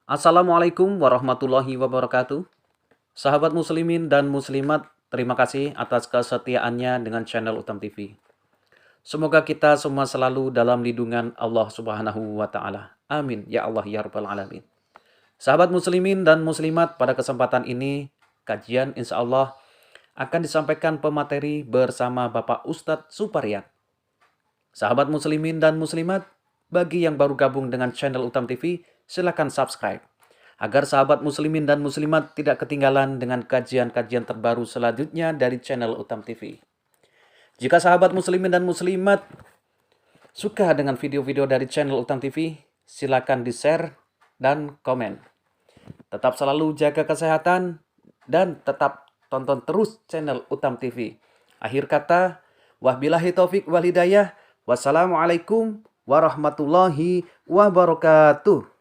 Assalamualaikum warahmatullahi wabarakatuh. Sahabat muslimin dan muslimat, terima kasih atas kesetiaannya dengan channel Utam TV. Semoga kita semua selalu dalam lindungan Allah Subhanahu wa taala. Amin ya Allah ya rabbal alamin. Sahabat muslimin dan muslimat, pada kesempatan ini kajian insya Allah akan disampaikan pemateri bersama Bapak Ustadz Supariat. Sahabat muslimin dan muslimat, bagi yang baru gabung dengan channel Utam TV, silakan subscribe agar sahabat muslimin dan muslimat tidak ketinggalan dengan kajian-kajian terbaru selanjutnya dari channel Utam TV. Jika sahabat muslimin dan muslimat suka dengan video-video dari channel Utam TV, silakan di-share dan komen. Tetap selalu jaga kesehatan dan tetap tonton terus channel Utam TV. Akhir kata, wabillahi taufik wal hidayah. Wassalamualaikum warahmatullahi wabarakatuh.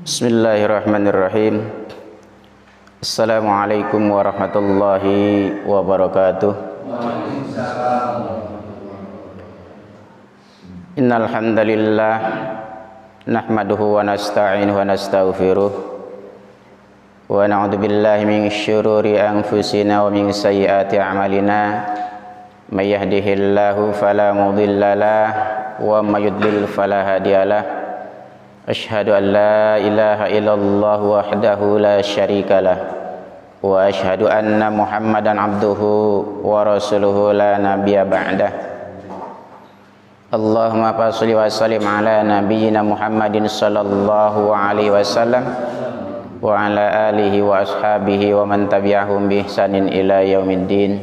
Bismillahirrahmanirrahim. Assalamualaikum warahmatullahi wabarakatuh. Innal hamdalillah nahmaduhu wa nasta'inuhu wa nastaghfiruh wa na'udzu billahi min syururi anfusina wa min sayyiati a'malina. May yahdihillahu fala mudhillalah wa may yudlil fala hadiyalah. Asyhadu an la ilaha illallah wahdahu la syarikalah wa asyhadu anna Muhammadan abduhu wa rasuluhu la nabiyya ba'dah. Allahumma shalli wa sallim ala nabiyyina Muhammadin sallallahu alaihi wasallam wa ala alihi wa ashabihi wa man tabi'ahum bi ihsanin ila yaumiddin.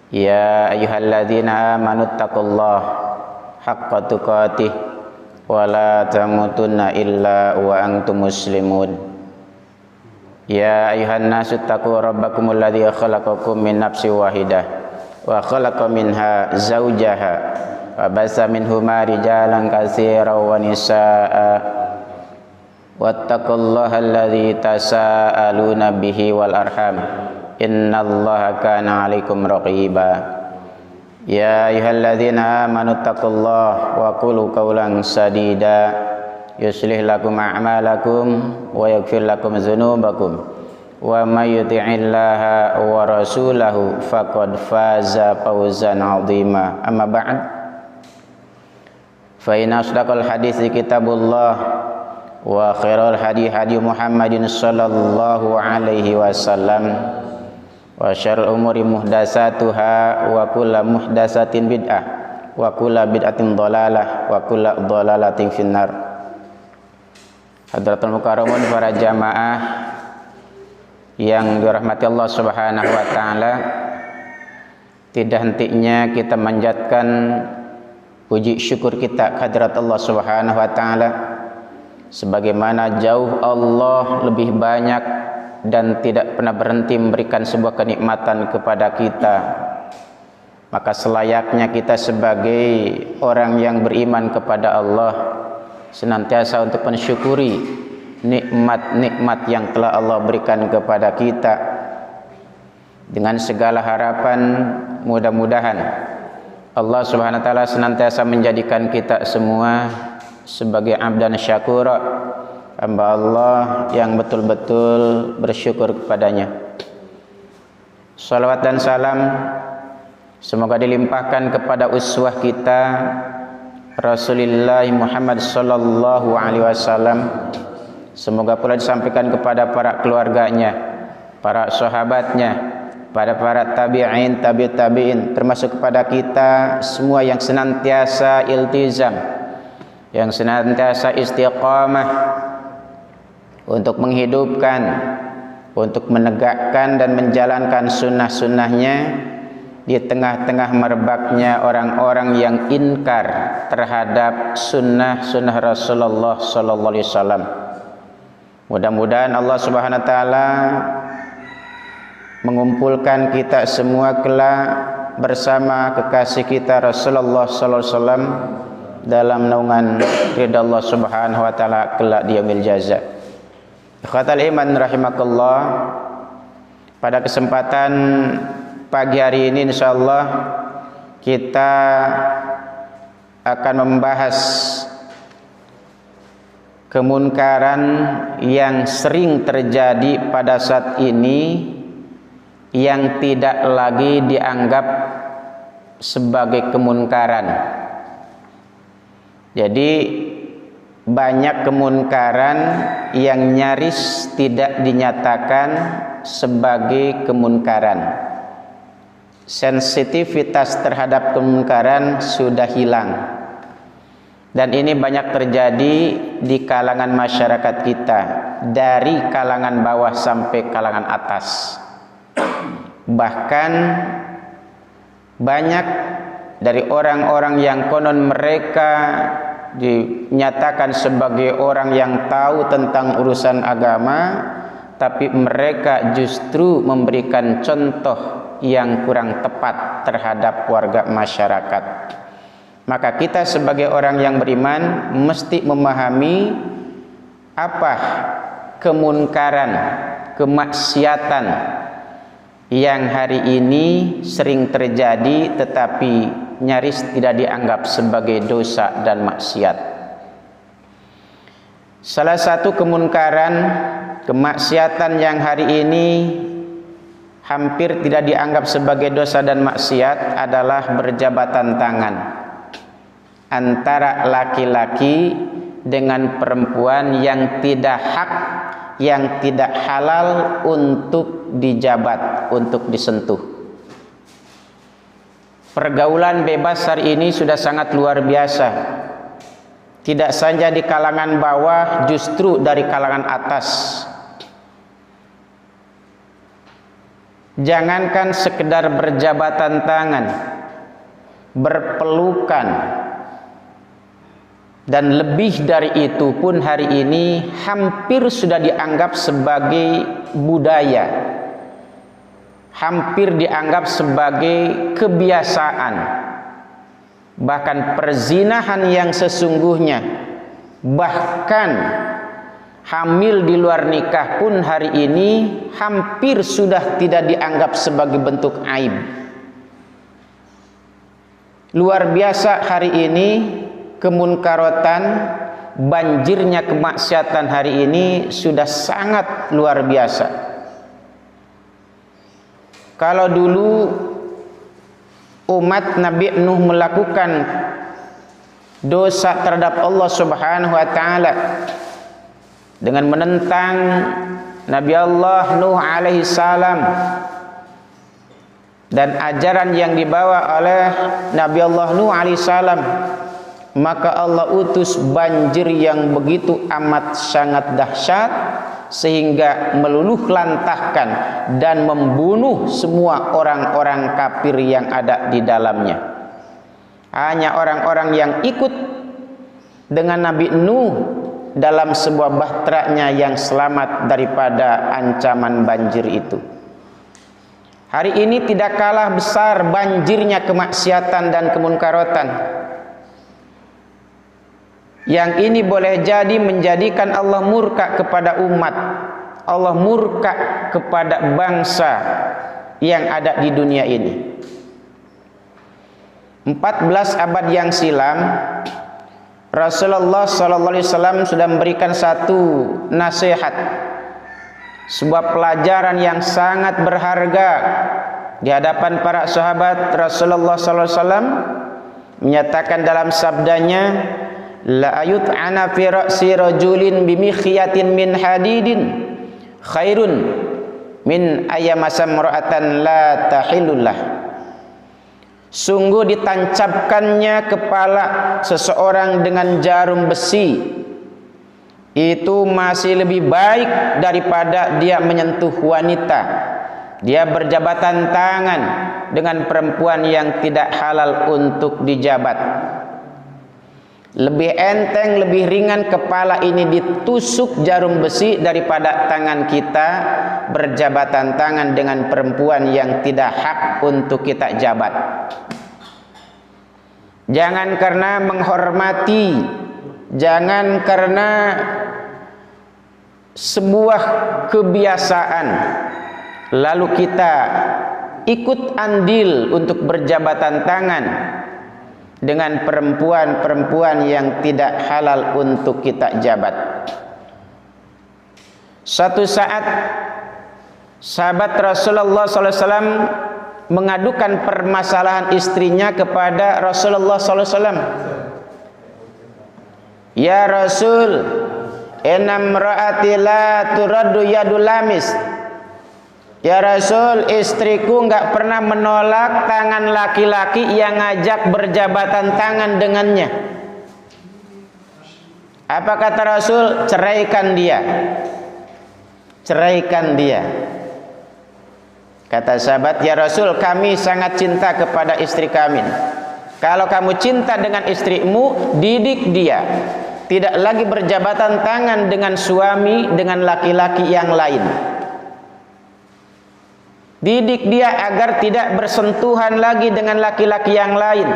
Ya ayyuhalladzina amanu taqullaha haqqa tuqatih wa la tamutunna illa wa antum muslimun. Ya ayuhan nasu taqu rabbakumul ladzi khalaqakum min nafsin wahidah wa khalaqa minha zawjaha wa basa minhuma rijalan katsiran wa nisaa wattaqullaha alladzi tasaaluna bihi wal arham innallaha kana 'alaikum raqiba. Ya ayyuhalladzina amanu taqullaha wa qulu qawlan sadida yuslih lakum a'malakum wa yaghfir lakum dzunubakum wa may yuti'illaha wa rasulahu faqad faza fawzan 'azima. Amma ba'd, fa inna asdaqal hadithi kitabullah wa khairal hadi Muhammadin sallallahu alaihi wasallam wa syarrul umuri muhdatsatuha wa kullu muhdatsatin bid'ah wa kullu bid'atin dhalalah wa kullu dhalalatin finnar. Hadratul mukarramun, para jamaah yang dirahmati Allah Subhanahu wa taala, tidak hentinya kita manjatkan puji syukur kita kehadirat Allah Subhanahu wa taala, sebagaimana jauh Allah lebih banyak dan tidak pernah berhenti memberikan sebuah kenikmatan kepada kita. Maka selayaknya kita sebagai orang yang beriman kepada Allah senantiasa untuk mensyukuri nikmat-nikmat yang telah Allah berikan kepada kita, dengan segala harapan mudah-mudahan Allah Subhanahu wa taala senantiasa menjadikan kita semua sebagai abdan syakura, hamba Allah yang betul-betul bersyukur kepadanya. Salawat dan salam semoga dilimpahkan kepada uswah kita Rasulullah Muhammad sallallahu alaihi wasallam. Semoga pula disampaikan kepada para keluarganya, para sahabatnya, para tabi'in, tabi'in, termasuk kepada kita semua yang senantiasa iltizam, yang senantiasa istiqamah untuk menghidupkan, untuk menegakkan dan menjalankan sunnah-sunnahnya di tengah-tengah merebaknya orang-orang yang inkar terhadap sunnah-sunnah Rasulullah sallallahu alaihi wasallam. Mudah-mudahan Allah Subhanahu wa taala mengumpulkan kita semua kelak bersama kekasih kita Rasulullah sallallahu alaihi wasallam dalam naungan ridha Allah Subhanahu wa taala kelak di yaumil jaza. Ikhwatal iman rahimakallah, pada kesempatan pagi hari ini insyaallah kita akan membahas kemunkaran yang sering terjadi pada saat ini, yang tidak lagi dianggap sebagai kemunkaran. Jadi banyak kemunkaran yang nyaris tidak dinyatakan sebagai kemunkaran. Sensitivitas terhadap kemunkaran sudah hilang. Dan ini banyak terjadi di kalangan masyarakat kita, dari kalangan bawah sampai kalangan atas. Bahkan banyak dari orang-orang yang konon mereka dinyatakan sebagai orang yang tahu tentang urusan agama, tapi mereka justru memberikan contoh yang kurang tepat terhadap warga masyarakat. Maka kita sebagai orang yang beriman mesti memahami apa kemunkaran, kemaksiatan yang hari ini sering terjadi tetapi nyaris tidak dianggap sebagai dosa dan maksiat. Salah satu kemunkaran, kemaksiatan yang hari ini hampir tidak dianggap sebagai dosa dan maksiat adalah berjabatan tangan antara laki-laki dengan perempuan yang tidak hak, yang tidak halal untuk dijabat, untuk disentuh. Pergaulan bebas hari ini sudah sangat luar biasa. Tidak saja di kalangan bawah, justru dari kalangan atas. Jangankan sekedar berjabatan tangan, berpelukan, dan lebih dari itu pun hari ini hampir sudah dianggap sebagai budaya, hampir dianggap sebagai kebiasaan. Bahkan perzinahan yang sesungguhnya, bahkan hamil di luar nikah pun hari ini hampir sudah tidak dianggap sebagai bentuk aib. Luar biasa hari ini kemunkarotan, banjirnya kemaksiatan hari ini sudah sangat luar biasa. Kalau dulu umat Nabi Nuh melakukan dosa terhadap Allah Subhanahu wa taala dengan menentang Nabi Allah Nuh alaihi salam dan ajaran yang dibawa oleh Nabi Allah Nuh alaihi salam, maka Allah utus banjir yang begitu amat sangat dahsyat sehingga meluluh lantahkan dan membunuh semua orang-orang kafir yang ada di dalamnya. Hanya orang-orang yang ikut dengan Nabi Nuh dalam sebuah bahteranya yang selamat daripada ancaman banjir itu. Hari ini tidak kalah besar banjirnya kemaksiatan dan kemunkarotan. Yang ini boleh jadi menjadikan Allah murka kepada umat, Allah murka kepada bangsa yang ada di dunia ini. 14 abad yang silam, Rasulullah SAW sudah memberikan satu nasihat, sebuah pelajaran yang sangat berharga di hadapan para sahabat. Rasulullah SAW menyatakan dalam sabdanya, la ayut'ana fi ra'si rajulin bimikhiyatin min hadidin khairun min ayyamasam ra'atan la tahillullah. Sungguh ditancapkannya kepala seseorang dengan jarum besi itu masih lebih baik daripada dia menyentuh wanita, dia berjabatan tangan dengan perempuan yang tidak halal untuk dijabat. Lebih enteng, lebih ringan kepala ini ditusuk jarum besi daripada tangan kita berjabatan tangan dengan perempuan yang tidak hak untuk kita jabat. Jangan karena menghormati, jangan karena sebuah kebiasaan, lalu kita ikut andil untuk berjabatan tangan dengan perempuan-perempuan yang tidak halal untuk kita jabat. Suatu saat sahabat Rasulullah SAW mengadukan permasalahan istrinya kepada Rasulullah SAW. Ya Rasul, enam raati la turaddu yadul lamis. Ya Rasul, istriku enggak pernah menolak tangan laki-laki yang ngajak berjabatan tangan dengannya. Apa kata Rasul? Ceraikan dia. Ceraikan dia. Kata sahabat, ya Rasul, kami sangat cinta kepada istri kami. Kalau kamu cinta dengan istrimu, didik dia. Tidak lagi berjabatan tangan dengan suami, dengan laki-laki yang lain. Didik dia agar tidak bersentuhan lagi dengan laki-laki yang lain.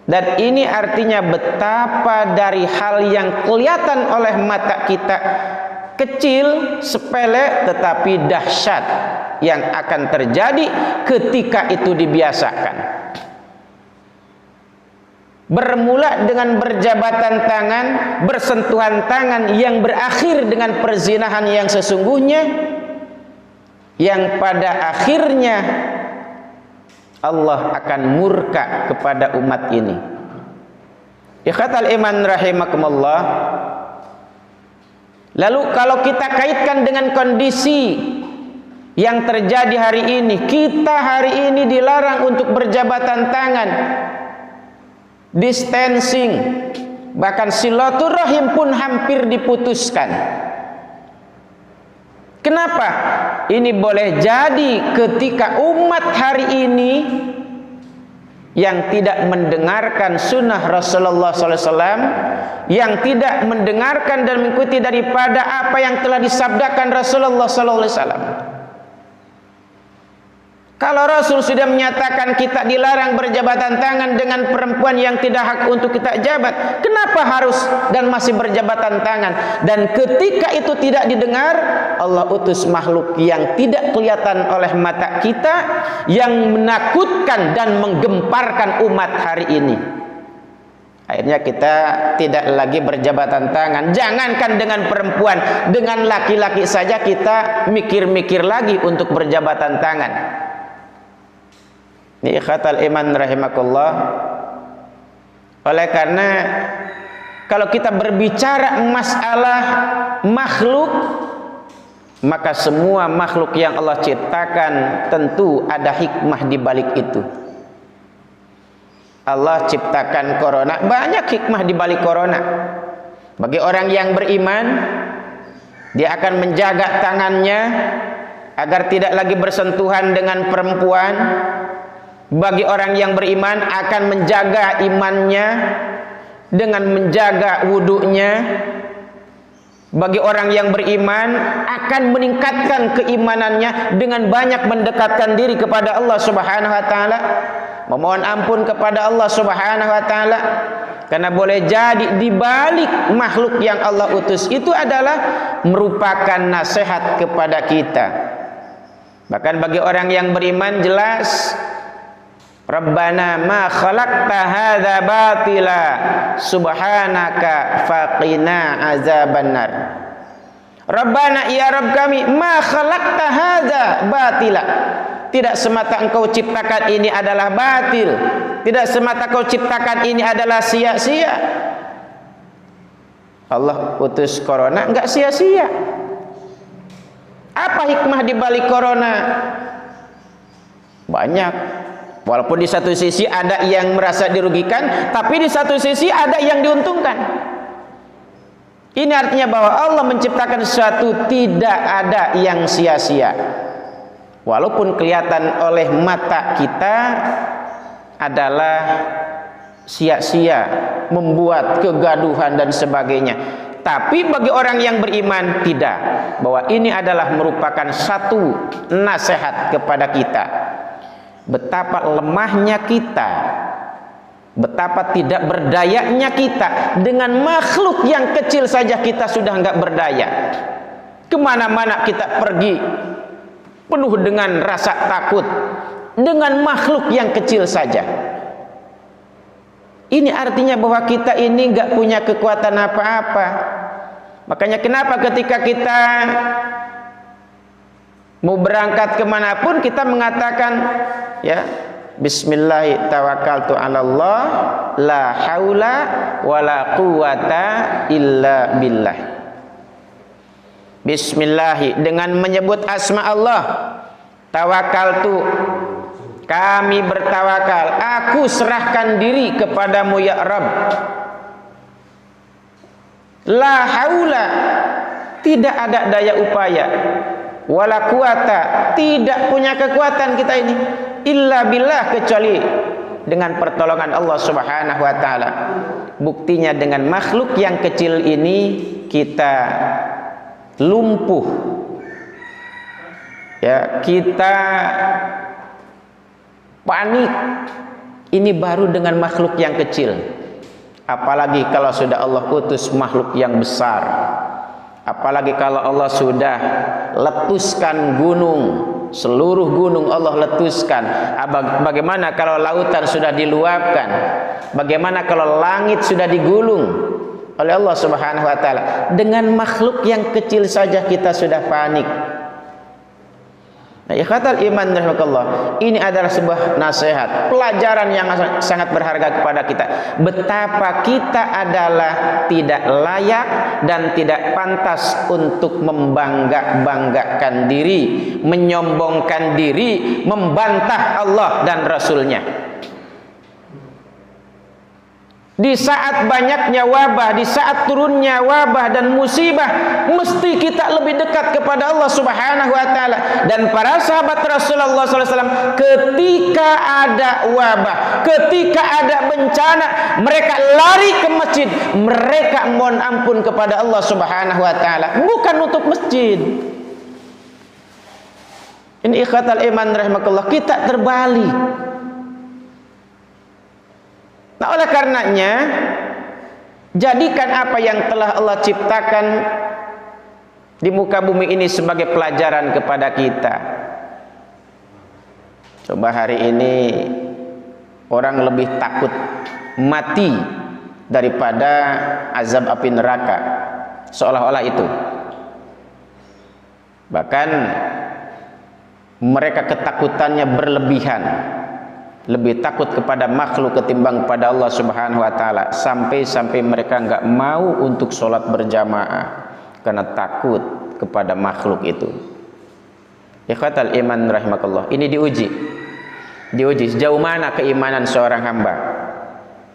Dan ini artinya betapa dari hal yang kelihatan oleh mata kita kecil, sepele, tetapi dahsyat yang akan terjadi ketika itu dibiasakan. Bermula dengan berjabatan tangan, bersentuhan tangan yang berakhir dengan perzinahan yang sesungguhnya, yang pada akhirnya Allah akan murka kepada umat ini. Ikhwatal iman rahimakumullah. Lalu kalau kita kaitkan dengan kondisi yang terjadi hari ini, kita hari ini dilarang untuk berjabatan tangan, distancing, bahkan silaturahim pun hampir diputuskan. Kenapa? Ini boleh jadi ketika umat hari ini yang tidak mendengarkan sunnah Rasulullah SAW, yang tidak mendengarkan dan mengikuti daripada apa yang telah disabdakan Rasulullah SAW. Kalau Rasul sudah menyatakan kita dilarang berjabatan tangan dengan perempuan yang tidak hak untuk kita jabat, kenapa harus dan masih berjabatan tangan? Dan ketika itu tidak didengar, Allah utus makhluk yang tidak kelihatan oleh mata kita, yang menakutkan dan menggemparkan umat hari ini. Akhirnya kita tidak lagi berjabatan tangan. Jangankan dengan perempuan, dengan laki-laki saja kita mikir-mikir lagi untuk berjabatan tangan. Ini ikhwatal iman rahimakumullah. Oleh karena kalau kita berbicara masalah makhluk, maka semua makhluk yang Allah ciptakan tentu ada hikmah di balik itu. Allah ciptakan corona, banyak hikmah di balik corona. Bagi orang yang beriman, dia akan menjaga tangannya agar tidak lagi bersentuhan dengan perempuan. Bagi orang yang beriman akan menjaga imannya dengan menjaga wudunya. Bagi orang yang beriman akan meningkatkan keimanannya dengan banyak mendekatkan diri kepada Allah Subhanahu wa taala, memohon ampun kepada Allah Subhanahu wa taala. Karena boleh jadi di balik makhluk yang Allah utus itu adalah merupakan nasihat kepada kita. Bahkan bagi orang yang beriman jelas, Rabbana ma khalaqta hadza batila subhanaka faqina azabannar. Rabbana, ya Rabb kami, ma khalaqta hadza batila. Tidak semata engkau ciptakan ini adalah batil, tidak semata kau ciptakan ini adalah sia-sia. Allah utus corona enggak sia-sia. Apa hikmah di balik corona? Banyak. Walaupun di satu sisi ada yang merasa dirugikan, tapi di satu sisi ada yang diuntungkan. Ini artinya bahwa Allah menciptakan sesuatu tidak ada yang sia-sia. Walaupun kelihatan oleh mata kita adalah sia-sia, membuat kegaduhan dan sebagainya. Tapi bagi orang yang beriman tidak, bahwa ini adalah merupakan satu nasihat kepada kita. Betapa lemahnya kita Betapa tidak berdayanya kita. Dengan makhluk yang kecil saja kita sudah nggak berdaya. Kemana-mana kita pergi penuh dengan rasa takut dengan makhluk yang kecil saja. Ini artinya bahwa kita ini nggak punya kekuatan apa-apa. Makanya kenapa ketika kita mau berangkat kemanapun kita mengatakan, ya, Bismillah tawakkaltu 'alallah la haula wala quwata illa billah. Bismillah, dengan menyebut asma Allah. Tawakkaltu, kami bertawakal, aku serahkan diri kepadamu ya Rabb. La haula, tidak ada daya upaya, wala quwata, tidak punya kekuatan kita ini, illa billah, kecuali dengan pertolongan Allah Subhanahu wa taala. Buktinya dengan makhluk yang kecil ini kita lumpuh, ya, kita panik. Ini baru dengan makhluk yang kecil, apalagi kalau sudah Allah utus makhluk yang besar, apalagi kalau Allah sudah letuskan gunung, seluruh gunung Allah letuskan. Bagaimana kalau lautan sudah diluapkan? Bagaimana kalau langit sudah digulung oleh Allah Subhanahu wa taala? Dengan makhluk yang kecil saja kita sudah panik. Nah, ikhwatal iman rahimakallah, ini adalah sebuah nasihat, pelajaran yang sangat berharga kepada kita. Betapa kita adalah tidak layak dan tidak pantas untuk membangga-banggakan diri, menyombongkan diri, membantah Allah dan Rasulnya. Di saat banyaknya wabah, di saat turunnya wabah dan musibah, mesti kita lebih dekat kepada Allah Subhanahu wa taala. Dan para sahabat Rasulullah SAW, ketika ada wabah, ketika ada bencana, mereka lari ke masjid, mereka mohon ampun kepada Allah Subhanahu wa taala, bukan untuk masjid. Ini ikhwatal iman rahimakallah, kita terbalik. Nah, oleh karenanya, jadikan apa yang telah Allah ciptakan di muka bumi ini sebagai pelajaran kepada kita. Coba hari ini orang lebih takut mati daripada azab api neraka, seolah-olah itu. Bahkan mereka ketakutannya berlebihan, lebih takut kepada makhluk ketimbang kepada Allah Subhanahu wa taala, sampai-sampai mereka enggak mau untuk sholat berjamaah karena takut kepada makhluk itu. Ikhwatal iman rahimakallah, ini diuji sejauh mana keimanan seorang hamba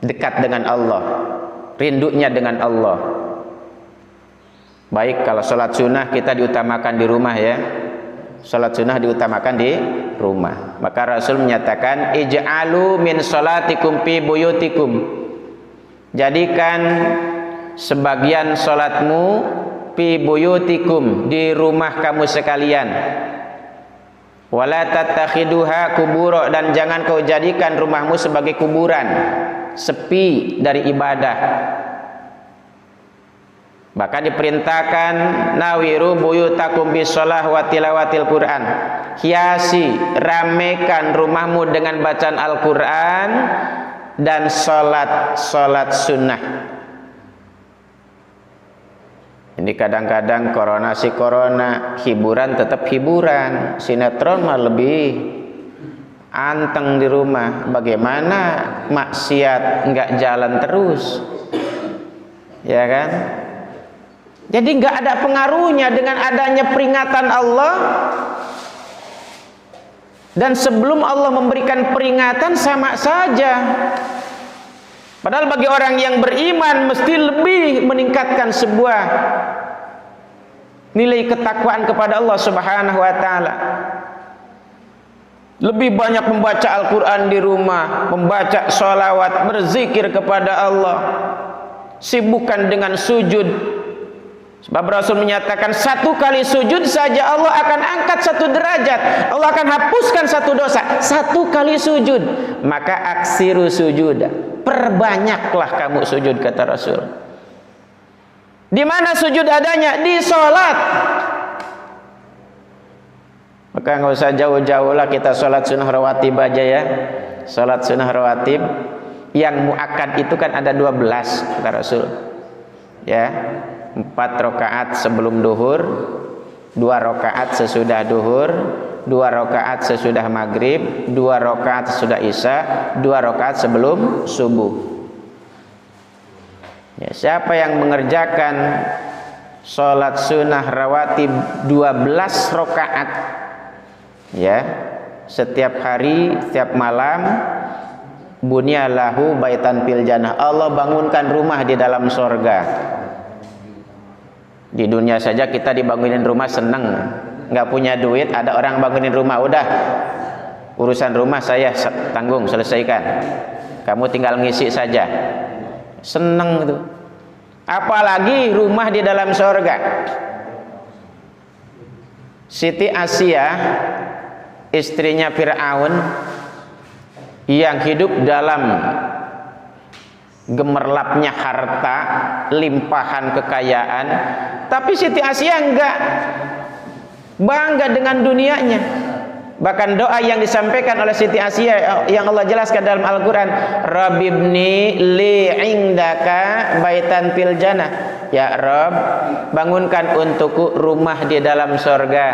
dekat dengan Allah, rindunya dengan Allah. Baik, kalau sholat sunnah kita diutamakan di rumah, ya, sholat sunnah diutamakan di rumah. Maka Rasul menyatakan, ij'alu min sholatikum fi buyutikum, jadikan sebagian sholatmu fi buyutikum, di rumah kamu sekalian. Wala tattakhiduha kubura, dan jangan kau jadikan rumahmu sebagai kuburan, sepi dari ibadah. Bahkan diperintahkan, nawiru buyutakum bisolah wa tilawatil Quran, hiasi, ramekan rumahmu dengan bacaan Al-Quran dan salat sunnah. Ini kadang-kadang corona, hiburan tetap hiburan, sinetron mah lebih anteng di rumah. Bagaimana maksiat nggak jalan terus, ya kan? Jadi nggak ada pengaruhnya dengan adanya peringatan Allah. Dan sebelum Allah memberikan peringatan sama saja. Padahal bagi orang yang beriman mesti lebih meningkatkan sebuah nilai ketakwaan kepada Allah Subhanahu wa taala. Lebih banyak membaca Al-Quran di rumah, membaca sholawat, berzikir kepada Allah, sibukkan dengan sujud. Sebab Rasul menyatakan, satu kali sujud saja Allah akan angkat satu derajat, Allah akan hapuskan satu dosa, satu kali sujud. Maka aksiru sujud, perbanyaklah kamu sujud, kata Rasul. Di mana sujud adanya? Di sholat. Maka nggak usah jauh-jauh lah kita sholat sunnah rawatib aja ya. Sholat sunnah rawatib yang muakkad itu kan ada 12, kata Rasul. Ya, 4 rakaat sebelum duhur, 2 rakaat sesudah duhur, 2 rakaat sesudah maghrib, 2 rakaat sesudah isya, 2 rakaat sebelum subuh. Ya, siapa yang mengerjakan sholat sunnah rawatib 12 rakaat, ya, setiap hari, setiap malam, bunyalahu baitan fil jannah, Allah bangunkan rumah di dalam sorga. Di dunia saja kita dibangunin rumah seneng, nggak punya duit, ada orang bangunin rumah, udah urusan rumah saya tanggung, selesaikan, kamu tinggal ngisi saja, seneng gitu. Apalagi rumah di dalam sorga. Siti Asia, istrinya Fir'aun, yang hidup dalam gemerlapnya harta, limpahan kekayaan, tapi Siti Asia enggak bangga dengan dunianya. Bahkan doa yang disampaikan oleh Siti Asia yang Allah jelaskan dalam Al-Quran, Rabbibni li indaka baitan fil jannah, ya Rabb, bangunkan untukku rumah di dalam sorga.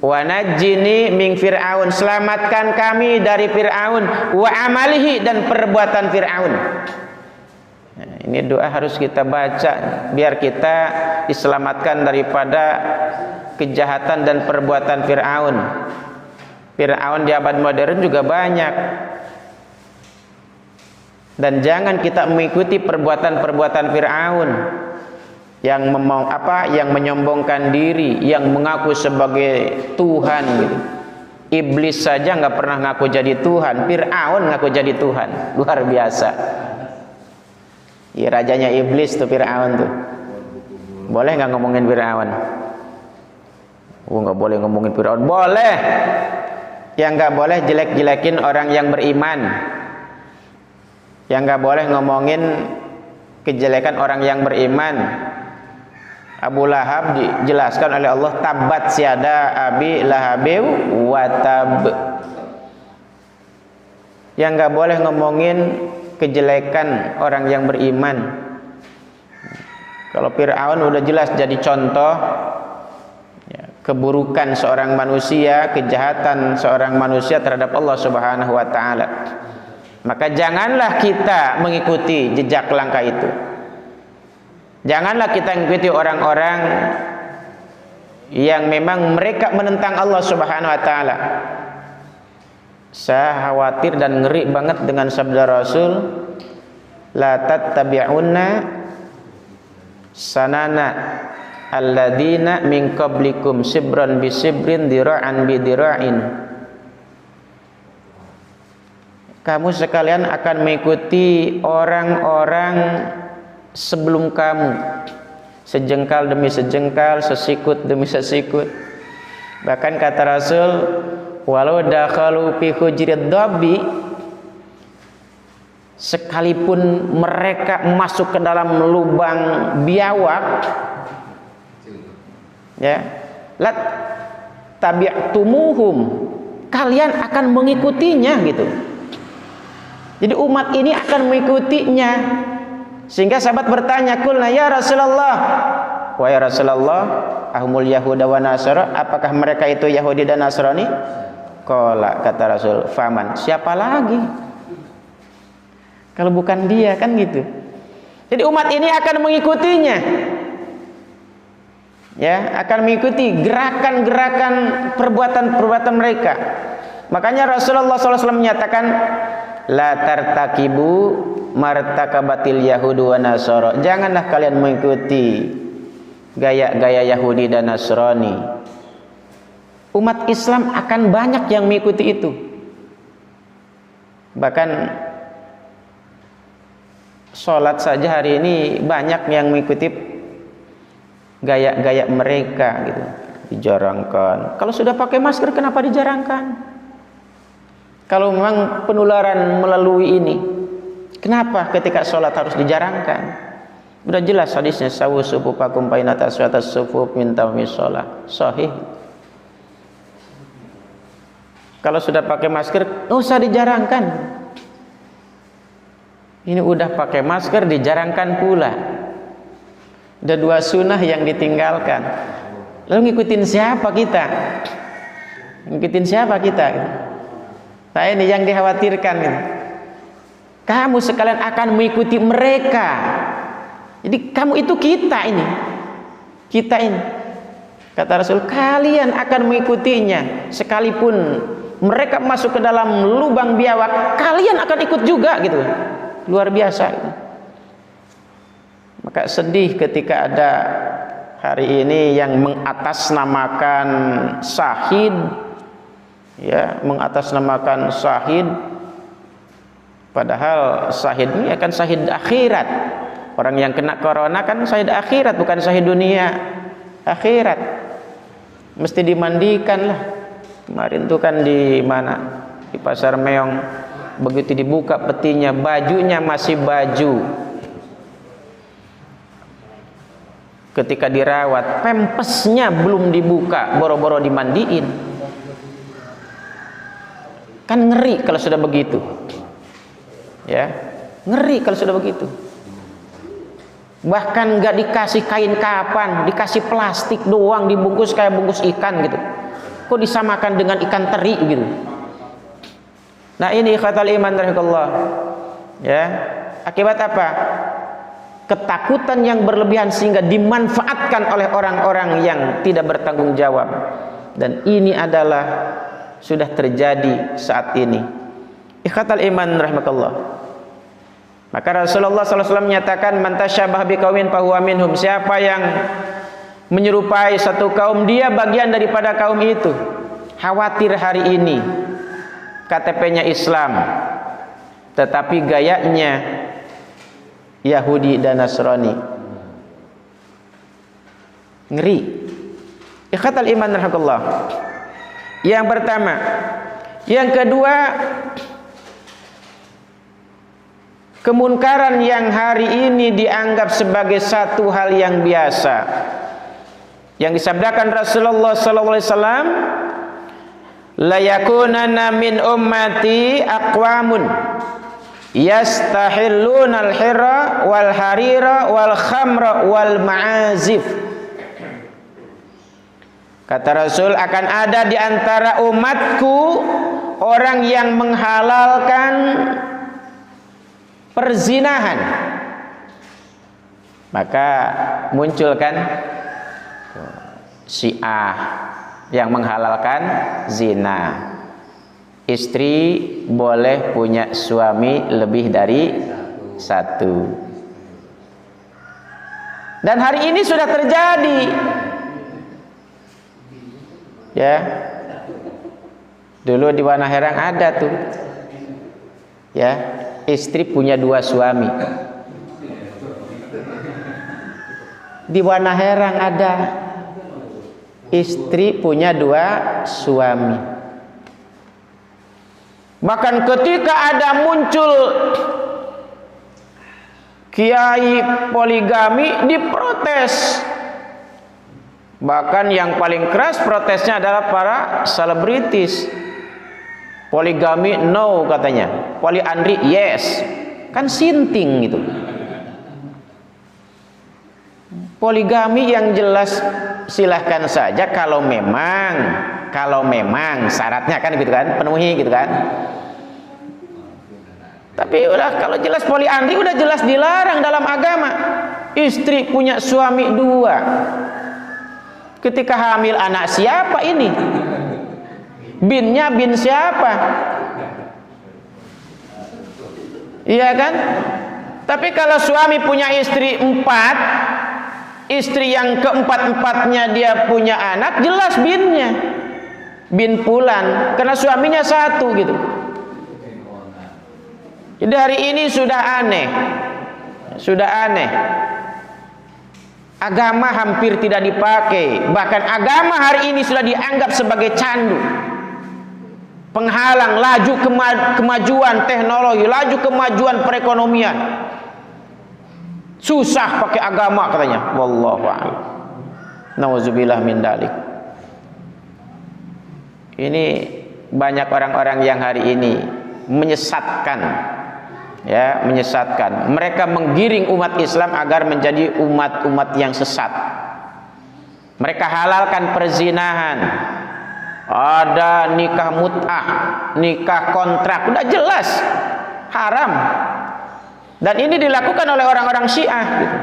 Wa najjini min Fir'aun, selamatkan kami dari Fir'aun, wa amalihi, dan perbuatan Fir'aun. Nah, ini doa harus kita baca biar kita diselamatkan daripada kejahatan dan perbuatan Fir'aun. Fir'aun di abad modern juga banyak. Dan jangan kita mengikuti perbuatan-perbuatan Fir'aun yang yang menyombongkan diri, yang mengaku sebagai Tuhan gitu. Iblis saja nggak pernah ngaku jadi Tuhan, Fir'aun ngaku jadi Tuhan, luar biasa. Ya, rajanya iblis tuh Fir'aun tuh. Boleh nggak ngomongin Fir'aun? Nggak boleh ngomongin Fir'aun. Boleh. Yang nggak boleh jelek-jelekin orang yang beriman. Yang nggak boleh ngomongin kejelekan orang yang beriman. Abu Lahab dijelaskan oleh Allah, tabat siada abi lahabiw wa tab. Yang nggak boleh ngomongin kejelekan orang yang beriman. Kalau Fir'aun udah jelas jadi contoh ya, keburukan seorang manusia, kejahatan seorang manusia terhadap Allah Subhanahu wa taala. Maka janganlah kita mengikuti jejak langkah itu. Janganlah kita mengikuti orang-orang yang memang mereka menentang Allah Subhanahu wa taala. Saya khawatir dan ngeri banget dengan sabda Rasul, la tattabi'unna sanana alladzina min qablikum sibran bi sibrin dira'an bi dira'in. Kamu sekalian akan mengikuti orang-orang sebelum kamu, sejengkal demi sejengkal, sesikut demi sesikut. Bahkan kata Rasul, walau dakhalu fi hujrid dhabi, sekalipun mereka masuk ke dalam lubang biawak, ya, lat tabi'tumuhum, kalian akan mengikutinya gitu. Jadi umat ini akan mengikutinya. Sehingga sahabat bertanya, kulna ya Rasulullah, wahai Rasulullah, ahumul yahuda wa nasara, apakah mereka itu Yahudi dan Nasrani? Qala, kata Rasul, faman, siapa lagi kalau bukan dia, kan gitu. Jadi umat ini akan mengikutinya, ya, akan mengikuti gerakan-gerakan perbuatan-perbuatan mereka. Makanya Rasulullah SAW menyatakan, la tartakibu martakabatil yahudu wa nasara, janganlah kalian mengikuti gaya-gaya Yahudi dan Nasrani. Umat Islam akan banyak yang mengikuti itu. Bahkan sholat saja hari ini banyak yang mengikuti gaya-gaya mereka gitu, dijarangkan. Kalau sudah pakai masker kenapa dijarangkan? Kalau memang penularan melalui ini, Kenapa ketika sholat harus dijarangkan? Udah jelas hadisnya, sawu sufufakum baina taswatas sufuf min tawmis sholat. Sahih. Kalau sudah pakai masker, usah dijarangkan. Ini udah pakai masker, dijarangkan pula. Ada 2 sunnah yang ditinggalkan. Lalu ngikutin siapa kita? Ngikutin siapa kita? Nah, ini yang dikhawatirkan. Kamu sekalian akan mengikuti mereka. Jadi kamu itu kita ini. Kita ini. Kata Rasul, kalian akan mengikutinya. Sekalipun mereka masuk ke dalam lubang biawak, kalian akan ikut juga gitu. Luar biasa gitu. Maka sedih ketika ada hari ini yang mengatasnamakan syahid, ya, mengatasnamakan syahid, padahal syahid ini akan syahid akhirat. Orang yang kena corona kan syahid akhirat, bukan syahid dunia. Akhirat mesti dimandikan lah. Kemarin tuh kan di mana, di Pasar Meong, begitu dibuka petinya, bajunya masih baju. Ketika dirawat, pempesnya belum dibuka, boro-boro dimandiin. Kan ngeri kalau sudah begitu. Ya, ngeri kalau sudah begitu. Bahkan nggak dikasih kain kapan, dikasih plastik doang, dibungkus kayak bungkus ikan gitu. Kok disamakan dengan ikan teri gitu. Nah, ini ikhwatal iman rahimakumullah. Ya, akibat apa? Ketakutan yang berlebihan sehingga dimanfaatkan oleh orang-orang yang tidak bertanggung jawab. Dan ini adalah sudah terjadi saat ini. Ikhwatal iman rahimakumullah. Maka Rasulullah SAW menyatakan, man tasyabbah biqaumin fahuwa minhum. Siapa yang menyerupai satu kaum, dia bagian daripada kaum itu. Khawatir hari ini KTP-nya Islam, tetapi gayanya Yahudi dan Nasrani. Ngeri. Ikhwatal iman rahimakumullah. Yang pertama. Yang kedua, kemunkaran yang hari ini dianggap sebagai satu hal yang biasa. Yang disabdakan Rasulullah sallallahu alaihi wasallam, la yakunanna min ummati aqwamun yastahilluna al-hirra wal harira wal khamra wal ma'azif. Kata Rasul, akan ada di antara umatku orang yang menghalalkan perzinahan. Maka muncul kan Syiah yang menghalalkan zina. Istri boleh punya suami lebih dari 1. Dan hari ini sudah terjadi. Ya. Dulu di Wanaherang ada tuh. Ya, istri punya 2 suami. Di Wanaherang ada istri punya 2 suami. Bahkan ketika ada muncul kiai poligami, diprotes. Bahkan yang paling keras protesnya adalah para selebritis. Poligami no katanya, poliandri yes. Kan sinting gitu. Poligami yang jelas silahkan saja kalau memang syaratnya kan gitu kan, penuhi gitu kan. Tapi udah kalau jelas poliandri udah jelas dilarang dalam agama. Istri punya suami 2. Ketika hamil anak siapa ini? Binnya bin siapa? Iya kan? Tapi kalau suami punya istri 4, istri yang keempat-empatnya dia punya anak, jelas binnya. Bin Fulan, karena suaminya 1 gitu. Jadi hari ini sudah aneh. Sudah aneh. Agama hampir tidak dipakai. Bahkan agama hari ini sudah dianggap sebagai candu. penghalang laju kemajuan teknologi, laju kemajuan perekonomian. Susah pakai agama katanya. Wallahu a'lam. Nauzubillah min dalik. Ini banyak orang-orang yang hari ini menyesatkan, ya, menyesatkan. Mereka menggiring umat Islam agar menjadi umat-umat yang sesat. Mereka halalkan perzinahan. Ada nikah mut'ah, nikah kontrak, udah jelas haram. Dan ini dilakukan oleh orang-orang Syiah gitu.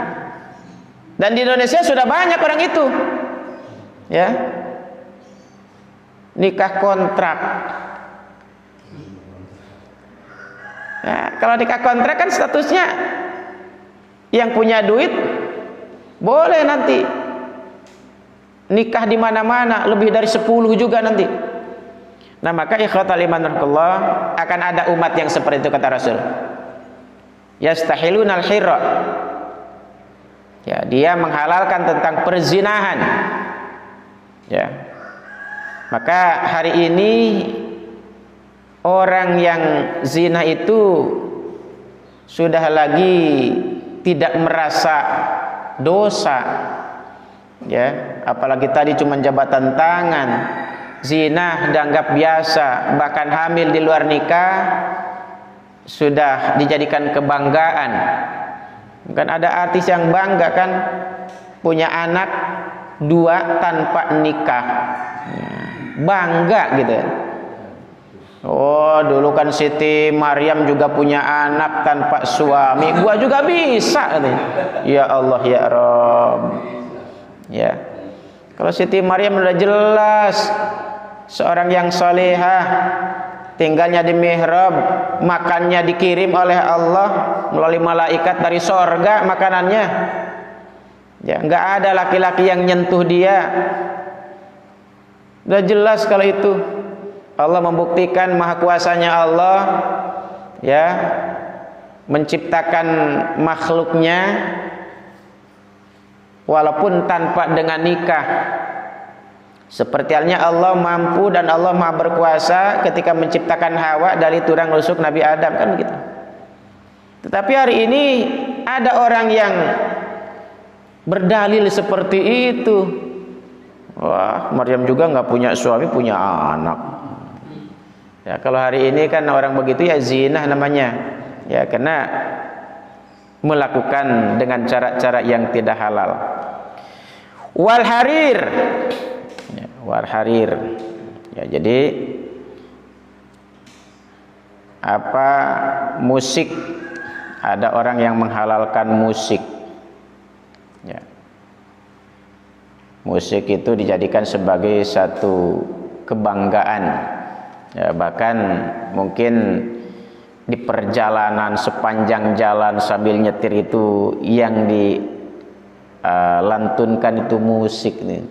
Dan di Indonesia sudah banyak orang itu. Ya. Nikah kontrak. Ya, kalau nikah kontrak kan statusnya yang punya duit boleh nanti nikah di mana-mana, lebih dari 10 juga nanti. Nah, maka ikhwatal iman rahimakumullah, akan ada umat yang seperti itu kata Rasul. Yastahilunal hirra. Ya, dia menghalalkan tentang perzinahan. Ya. Maka hari ini orang yang zina itu sudah lagi tidak merasa dosa. Ya, apalagi tadi cuma jabatan tangan. Zina dianggap biasa, bahkan hamil di luar nikah sudah dijadikan kebanggaan. Kan ada artis yang bangga kan punya anak 2 tanpa nikah, bangga gitu. Oh, dulu kan Siti Maryam juga punya anak tanpa suami, gua juga bisa katanya. Ya Allah ya Rabb. Ya, kalau Siti Maryam udah jelas seorang yang salehah, tinggalnya di mihrab, makannya dikirim oleh Allah melalui malaikat dari sorga makanannya. Ya, nggak ada laki-laki yang nyentuh dia. Udah jelas kalau itu. Allah membuktikan maha kuasanya Allah, ya, menciptakan makhluknya walaupun tanpa dengan nikah. Seperti halnya Allah mampu dan Allah maha berkuasa ketika menciptakan Hawa dari tulang rusuk Nabi Adam, kan begitu. Tetapi hari ini ada orang yang berdalil seperti itu. Wah, Maryam juga nggak punya suami, punya anak. Ya, kalau hari ini kan orang begitu ya zina namanya. Ya, karena melakukan dengan cara-cara yang tidak halal. Wal harir. Ya, wal harir. Ya, jadi apa musik, ada orang yang menghalalkan musik. Ya. Musik itu dijadikan sebagai satu kebanggaan. Ya, bahkan mungkin di perjalanan sepanjang jalan sambil nyetir itu yang dilantunkan itu musik nih.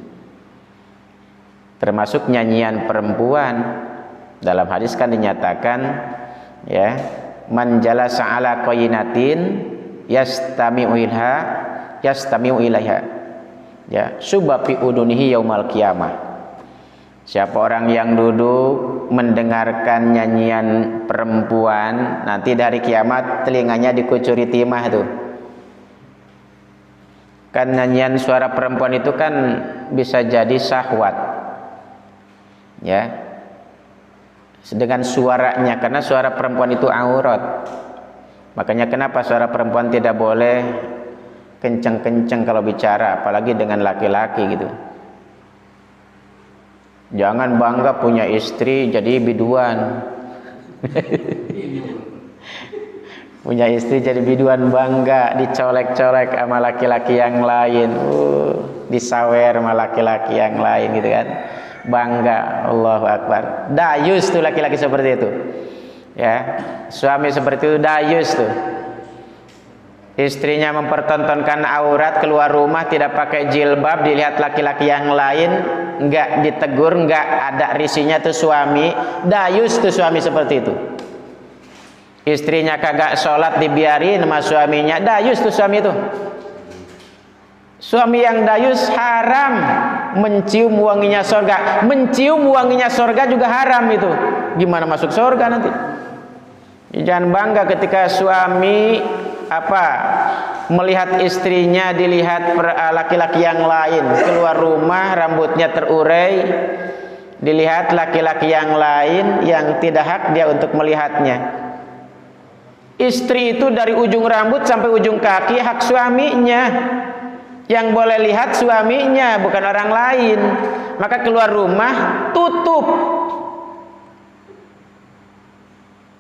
Termasuk nyanyian perempuan. Dalam hadis kan dinyatakan, ya, man jalasa ala qainatin yastami'u ilaiha, ya, subapi udunihi yaumal qiyamah. Siapa orang yang duduk mendengarkan nyanyian perempuan, nanti dari kiamat telinganya dikucuri timah tuh. Kan nyanyian suara perempuan itu kan bisa jadi syahwat. Ya. Dengan suaranya, karena suara perempuan itu aurat. Makanya kenapa suara perempuan tidak boleh kenceng-kenceng kalau bicara, apalagi dengan laki-laki gitu. Jangan bangga punya istri jadi biduan. Punya istri jadi biduan bangga, dicolek-colek sama laki-laki yang lain, disawer sama laki-laki yang lain gitu kan. Bangga, Allahu Akbar. Dayus tuh laki-laki seperti itu. Ya, suami seperti itu dayus tuh. Istrinya mempertontonkan aurat, keluar rumah tidak pakai jilbab, dilihat laki-laki yang lain, enggak ditegur, enggak ada risinya tuh suami. Dayus tuh suami seperti itu. Istrinya kagak sholat dibiarin sama suaminya, dayus tuh suami itu. Suami yang dayus haram mencium wanginya sorga. Mencium wanginya sorga juga haram itu. gimana masuk surga nanti? Jangan bangga ketika suami melihat istrinya dilihat laki-laki yang lain, keluar rumah rambutnya terurai, dilihat laki-laki yang lain yang tidak hak dia untuk melihatnya. Istri itu dari ujung rambut sampai ujung kaki hak suaminya. Yang boleh lihat suaminya, bukan orang lain. Maka keluar rumah tutup.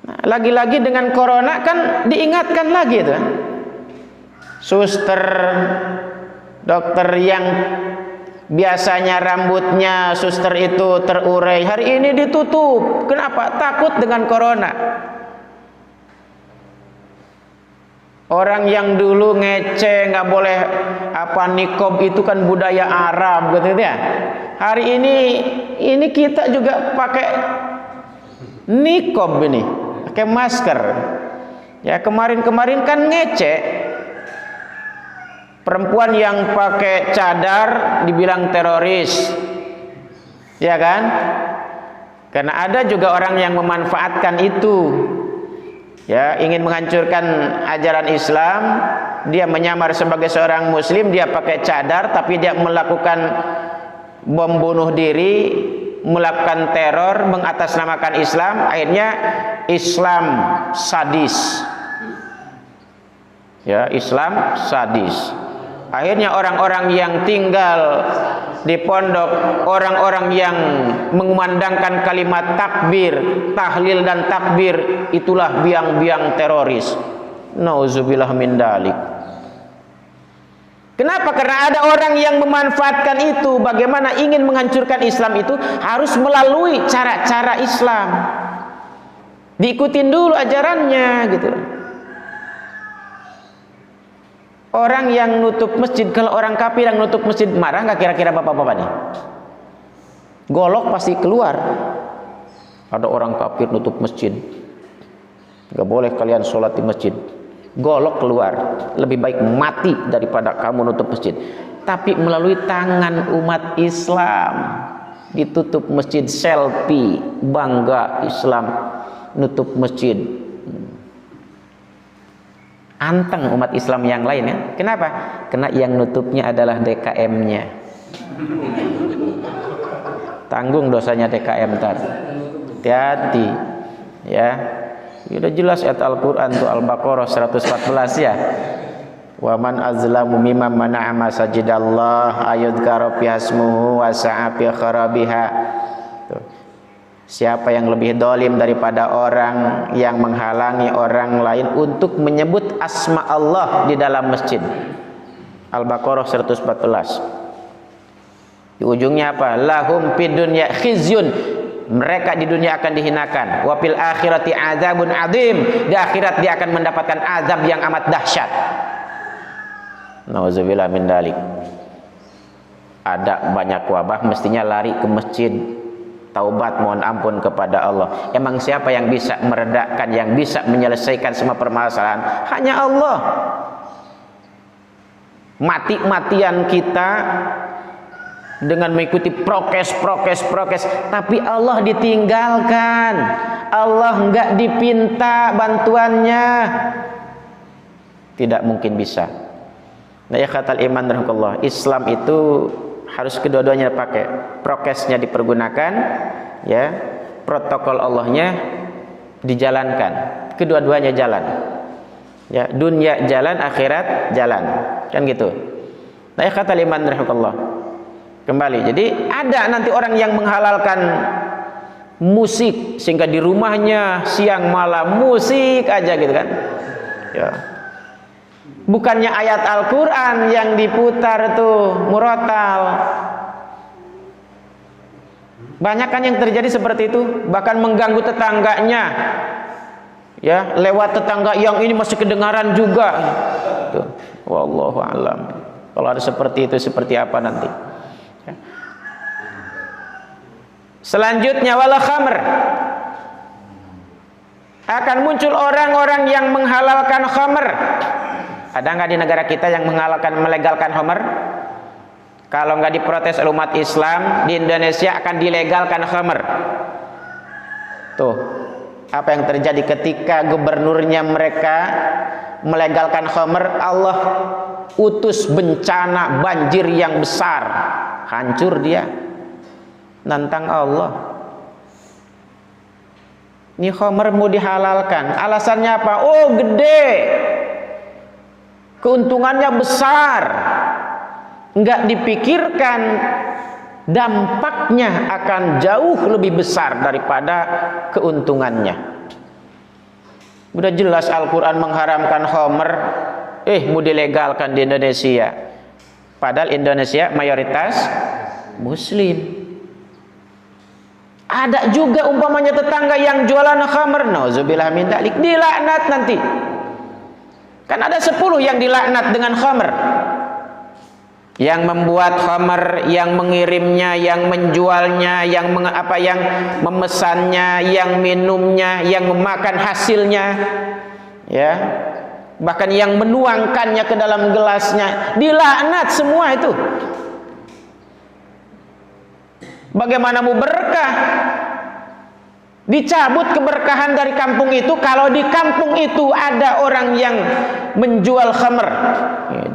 Nah, lagi-lagi dengan corona kan diingatkan lagi itu. Suster, dokter yang biasanya rambutnya suster itu terurai, hari ini ditutup. Kenapa? Takut dengan corona. Orang yang dulu ngece nggak boleh nikob itu kan budaya Arab gitu ya. Hari ini kita juga pakai nikob ini, pakai masker. Ya kemarin-kemarin kan ngece. Perempuan yang pakai cadar dibilang teroris. Ya kan? Karena ada juga orang yang memanfaatkan itu. Ya, ingin menghancurkan ajaran Islam, dia menyamar sebagai seorang muslim, dia pakai cadar tapi dia melakukan bom bunuh diri, melakukan teror, mengatasnamakan Islam, akhirnya Islam sadis. Ya, Islam sadis. Akhirnya orang-orang yang tinggal di pondok, orang-orang yang mengumandangkan kalimat takbir, tahlil dan takbir, itulah biang-biang teroris. Nauzubillah min dalik. Kenapa? Karena ada orang yang memanfaatkan itu. Bagaimana ingin menghancurkan Islam itu harus melalui cara-cara Islam. Diikutin dulu ajarannya gitu. Orang yang nutup masjid, kalau orang kafir yang nutup masjid marah nggak kira-kira bapak-bapak nih? Golok pasti keluar. Ada orang kafir nutup masjid, nggak boleh kalian sholat di masjid. Golok keluar. Lebih baik mati daripada kamu nutup masjid. Tapi melalui tangan umat Islam ditutup masjid, selfie, bangga Islam nutup masjid. Anteng umat Islam yang lain ya. Kenapa? Karena yang nutupnya adalah DKM-nya. Tanggung dosanya DKM tadi. Hati-hati ya. Sudah jelas ayat Al-Qur'an tuh Al-Baqarah 114 ya. Wa man azlamu mimman mana'a masajidallah ayudhkara fi ismuhu wa sa'a fi kharabiha. Siapa yang lebih dolim daripada orang yang menghalangi orang lain untuk menyebut asma Allah di dalam masjid. Al-Baqarah 114. Di ujungnya apa? Lahum fid dunya khizyun. Mereka di dunia akan dihinakan. Wa fil akhirati adzabun adzim. Di akhirat dia akan mendapatkan azab yang amat dahsyat. Nauzubillah min dalik. Ada banyak wabah mestinya lari ke masjid. Taubat mohon ampun kepada Allah. Emang siapa yang bisa meredakan, yang bisa menyelesaikan semua permasalahan? Hanya Allah. Mati-matian kita dengan mengikuti prokes, tapi Allah ditinggalkan. Allah enggak dipinta bantuannya. Tidak mungkin bisa. Nah, ya kata iman rahmatullah, Islam itu harus kedua-duanya pakai. Prokesnya dipergunakan, ya, protokol Allahnya dijalankan. Kedua-duanya jalan. Ya, dunia jalan, akhirat jalan. Kan gitu. Nah, ya kata iman rahmatullah. Kembali. Jadi ada nanti orang yang menghalalkan musik sehingga di rumahnya siang malam musik aja gitu kan. Ya. Bukannya ayat Al-Quran yang diputar tuh murotal. Banyak kan yang terjadi seperti itu, bahkan mengganggu tetangganya. Ya, lewat tetangga yang ini masih kedengaran juga. Tuh. Wallahu a'lam. Kalau ada seperti itu seperti apa nanti? Ya. Selanjutnya wala khamr. Akan muncul orang-orang yang menghalalkan khamr. Ada nggak di negara kita yang melegalkan khamr? Kalau nggak diprotes oleh umat Islam, di Indonesia akan dilegalkan khamr. Tuh, apa yang terjadi ketika gubernurnya mereka melegalkan khamr, Allah utus bencana banjir yang besar, hancur dia, nantang Allah. Ini khamr mau dihalalkan, alasannya apa? Oh gede, keuntungannya besar, nggak dipikirkan dampaknya akan jauh lebih besar daripada keuntungannya. Udah jelas Al-Quran mengharamkan khamr, mau dilegalkan di Indonesia. Padahal Indonesia mayoritas Muslim. Ada juga umpamanya tetangga yang jualan khamr, nauzubillah min dzalik, dilaknat nanti. Kan ada 10 yang dilaknat dengan khamr. Yang membuat khamr, yang mengirimnya, yang menjualnya, yang memesannya, yang minumnya, yang memakan hasilnya, ya, bahkan yang menuangkannya ke dalam gelasnya, dilaknat semua itu. Bagaimana mau berkah? Dicabut keberkahan dari kampung itu kalau di kampung itu ada orang yang menjual khamr.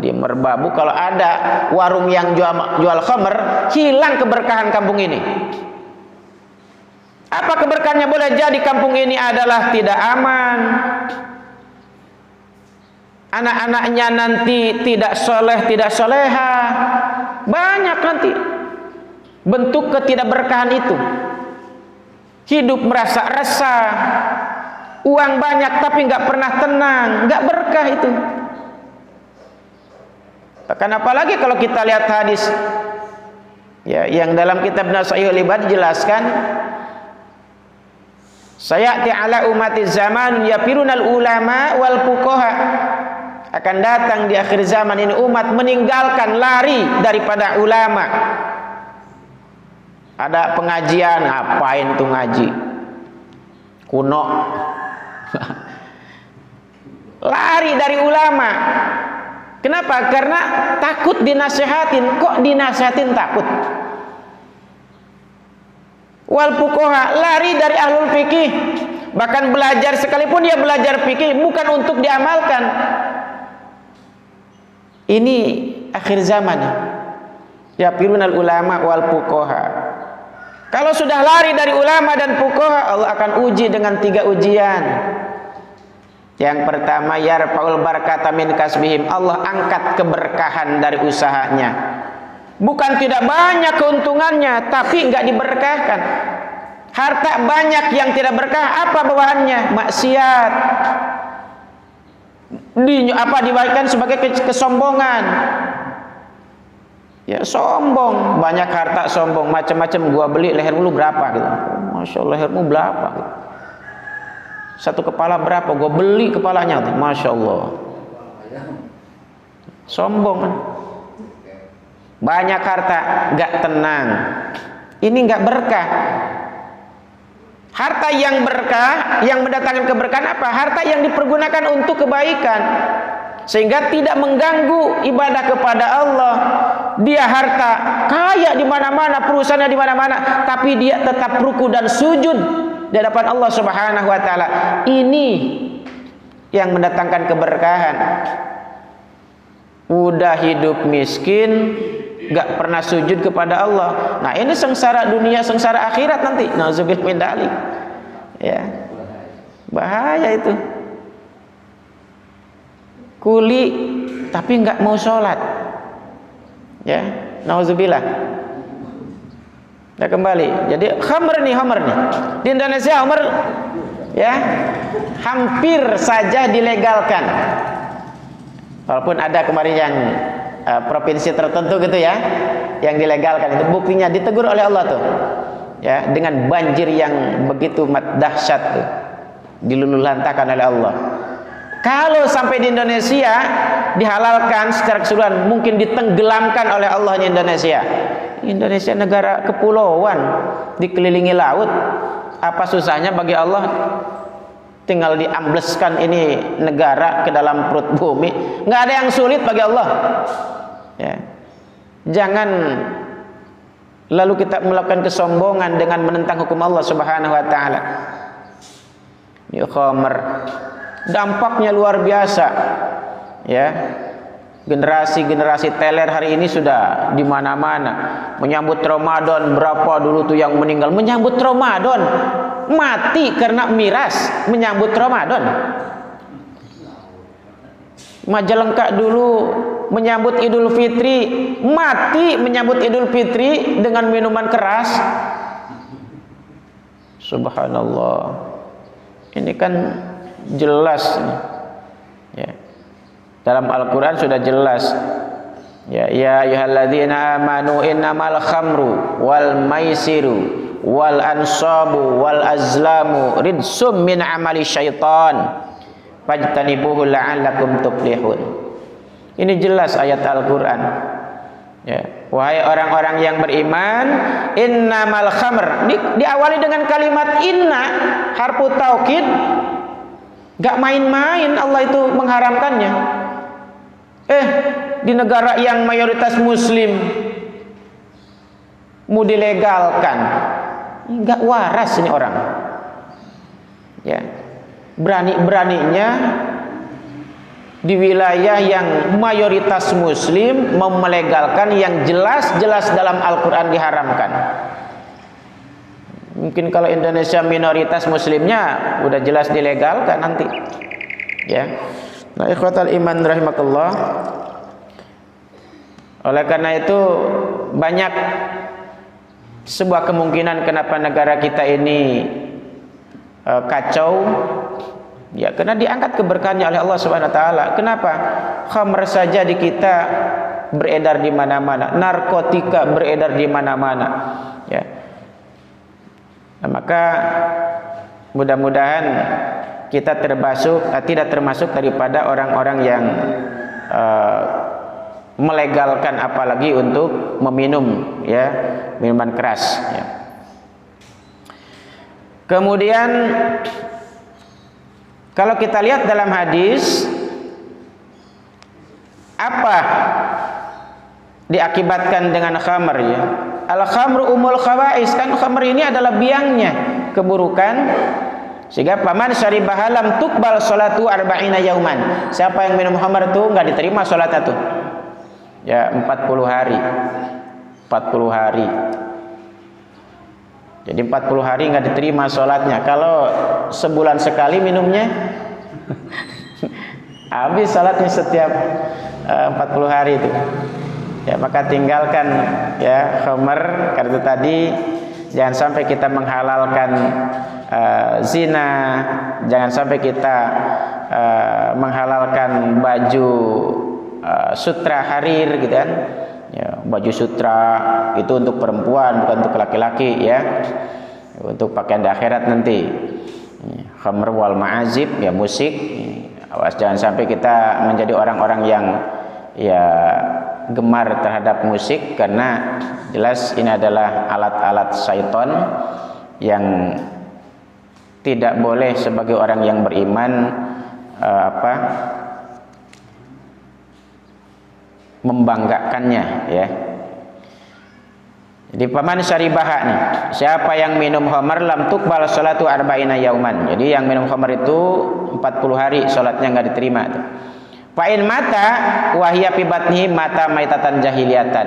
Di Merbabu kalau ada warung yang jual khamr, hilang keberkahan kampung ini. Apa keberkahannya? Boleh jadi kampung ini adalah tidak aman, anak-anaknya nanti tidak soleh, tidak soleha, banyak nanti bentuk ketidakberkahan itu. Hidup merasa resah, uang banyak tapi nggak pernah tenang, nggak berkah itu. Bahkan apalagi kalau kita lihat hadis, ya, yang dalam kitab Nashihul Ibad dijelaskan, sayati ala umati zaman yafirunal ulama wal fuqaha, akan datang di akhir zaman ini umat meninggalkan, lari daripada ulama. Ada pengajian, ngapain tuh ngaji? Kuno. Lari dari ulama. Kenapa? Karena takut dinasihatin. Kok dinasihatin takut? Wal fuqaha, lari dari ahlul fikih. Bahkan belajar sekalipun dia belajar fikih bukan untuk diamalkan. Ini akhir zaman. Ya firunal ulama wal fuqaha. Kalau sudah lari dari ulama dan fuqaha, Allah akan uji dengan 3 ujian. Yang pertama, yarfa'ul barakata min kasbihim, Allah angkat keberkahan dari usahanya. Bukan tidak banyak keuntungannya, tapi enggak diberkahkan. Harta banyak yang tidak berkah, apa bawaannya? Maksiat. Diberikan sebagai kesombongan. Ya sombong, banyak harta sombong, macam-macam. Gua beli, lehermu lu berapa gitu. Masya Allah, lehermu berapa gitu. Satu kepala berapa? Gua beli kepalanya, Masya Allah. Sombong kan? Banyak harta, gak tenang. Ini gak berkah. Harta yang berkah, yang mendatangkan keberkahan apa? Harta yang dipergunakan untuk kebaikan, sehingga tidak mengganggu ibadah kepada Allah. Dia harta kaya di mana-mana, perusahaannya di mana-mana, tapi dia tetap ruku dan sujud di hadapan Allah Subhanahu wa taala. Ini yang mendatangkan keberkahan. Udah hidup miskin, gak pernah sujud kepada Allah. Nah, ini sengsara dunia, sengsara akhirat nanti. Nauzubillah min dzalik. Ya. Bahaya itu. Kuli tapi nggak mau sholat, ya, nauzubillah. Nah kembali, jadi khamr nih di Indonesia khamr, ya, hampir saja dilegalkan. Walaupun ada kemarin yang provinsi tertentu gitu ya, yang dilegalkan, itu buktinya ditegur oleh Allah tuh, ya, dengan banjir yang begitu dahsyat tuh, diluluhlantakan oleh Allah. Kalau sampai di Indonesia dihalalkan secara keseluruhan, mungkin ditenggelamkan oleh Allah di Indonesia. Indonesia negara kepulauan, dikelilingi laut. Apa susahnya bagi Allah tinggal diambleskan ini negara ke dalam perut bumi? Nggak ada yang sulit bagi Allah. Ya. Jangan lalu kita melakukan kesombongan dengan menentang hukum Allah Subhanahu wa taala. Ini khamr. Dampaknya luar biasa. Ya. Generasi-generasi teler hari ini sudah di mana-mana menyambut Ramadan. Berapa dulu tuh yang meninggal menyambut Ramadan, mati karena miras menyambut Ramadan. Majalengka dulu menyambut Idul Fitri, mati menyambut Idul Fitri dengan minuman keras. Subhanallah. Ini kan jelas nih. Ya. Dalam Al-Quran sudah jelas. Ya ayyuhalladzina amanu innamal khamru wal maisiru wal ansabu wal azlamu ridsum min amali syaitan fajtanibuhu la'allakum tuflihun. Ini jelas ayat Al-Quran. Ya. Wahai orang-orang yang beriman, innamal khamr. Diawali dengan kalimat inna, harfu taukid. Gak main-main Allah itu mengharamkannya. Di negara yang mayoritas muslim mau dilegalkan, nggak waras ini orang. Ya, berani-beraninya di wilayah yang mayoritas muslim mau melegalkan yang jelas-jelas dalam Al-Quran diharamkan. Mungkin kalau Indonesia minoritas muslimnya udah jelas dilegalkan nanti. Ya. Nah, ikhwatal iman rahimakallah. Oleh karena itu banyak sebuah kemungkinan kenapa negara kita ini kacau. Ya, karena diangkat keberkahannya oleh Allah Subhanahu wa taala. Kenapa? Khamr saja di kita beredar di mana-mana, narkotika beredar di mana-mana. Ya. Nah, maka mudah-mudahan kita tidak termasuk daripada orang-orang yang melegalkan apalagi untuk meminum ya minuman keras. Ya. Kemudian kalau kita lihat dalam hadis, apa diakibatkan dengan khamr ya? Al-khamru umul khawais, kan khamr ini adalah biangnya keburukan. Sehingga paman syaribaha lam tuqbal salatu arba'ina yauman. Siapa yang minum khamr itu enggak diterima salatnya tuh. Ya 40 hari. 40 hari. Jadi 40 hari enggak diterima salatnya. Kalau sebulan sekali minumnya habis salatnya setiap 40 hari itu. Ya, maka tinggalkan ya khamr karena itu tadi jangan sampai kita menghalalkan zina, jangan sampai kita menghalalkan baju sutra harir gitu kan. Ya, baju sutra itu untuk perempuan bukan untuk laki-laki ya. Untuk pakaian di akhirat nanti. Khamr wal ma'azib ya musik. Awas jangan sampai kita menjadi orang-orang yang ya gemar terhadap musik karena jelas ini adalah alat-alat syaitan yang tidak boleh sebagai orang yang beriman membanggakannya ya. Jadi paman syaribaha nih, siapa yang minum khamr lam tuqbal salatu arba'ina yauman. Jadi yang minum khamr itu 40 hari salatnya enggak diterima tuh. Fa'in mata wahya fi batnihi mata maitatan jahiliyatan.